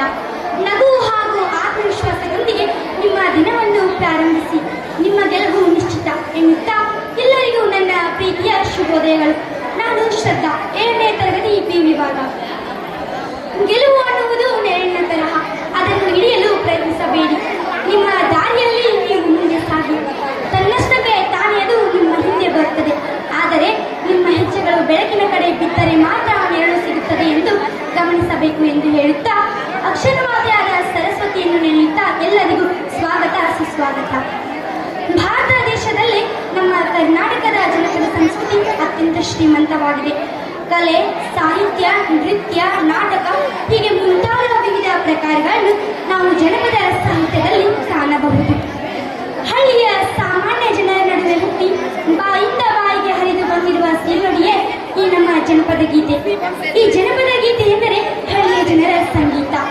ಇಲ್ಲ. ನಗು ಹಾಗೂ ಆತ್ಮವಿಶ್ವಾಸದೊಂದಿಗೆ ನಿಮ್ಮ ದಿನವನ್ನು ಪ್ರಾರಂಭಿಸಿ. ನಿಮ್ಮ ಗೆಲುವು ನಿಶ್ಚಿತ ಎನ್ನುತ್ತಾ ಎಲ್ಲರಿಗೂ ನನ್ನ ಪ್ರೀತಿಯ ಶುಭೋದಯಗಳು. ನಾನು ಶ್ರದ್ಧಾ, 7ನೇ ತರಗತಿ ಪಿ ವಿಭಾಗ. ಗೆಲುವು ಅನ್ನುವುದು ನೆರಳಿನ ತರಹ, ಅದನ್ನು ಹಿಡಿಯಲು ಪ್ರಯತ್ನಿಸಬೇಡಿ. ನಿಮ್ಮ ದಾರಿಯಲ್ಲಿ ನೀವು ಮುಂದೆ ಸಾಗಿ, ತನ್ನಷ್ಟಕ್ಕೆ ತಾನೇ ಅದು ನಿಮ್ಮ ಹಿಂದೆ ಬರುತ್ತದೆ. ಆದರೆ ನಿಮ್ಮ ಹೆಜ್ಜೆಗಳು ಬೆಳಕಿನ ಕಡೆ ಬಿದ್ದರೆ ಮಾತ್ರ ನೆರಳು ಸಿಗುತ್ತದೆ ಎಂದು ಗಮನಿಸಬೇಕು ಎಂದು ಹೇಳುತ್ತಾ, ಅಕ್ಷರವಾದಿಯಾದ ಸರಸ್ವತಿಯನ್ನು ನೆನೆಯುತ್ತಾ ಎಲ್ಲರಿಗೂ ಸ್ವಾಗತ ಸುಸ್ವಾಗತ. ಭಾರತ ದೇಶದಲ್ಲಿ ನಮ್ಮ ಕರ್ನಾಟಕದ ಜನಪದ ಸಂಸ್ಕೃತಿ ಅತ್ಯಂತ ಶ್ರೀಮಂತವಾಗಿದೆ. ಕಲೆ, ಸಾಹಿತ್ಯ, ನೃತ್ಯ, ನಾಟಕ ಹೀಗೆ ಮುಂತಾದ ವಿವಿಧ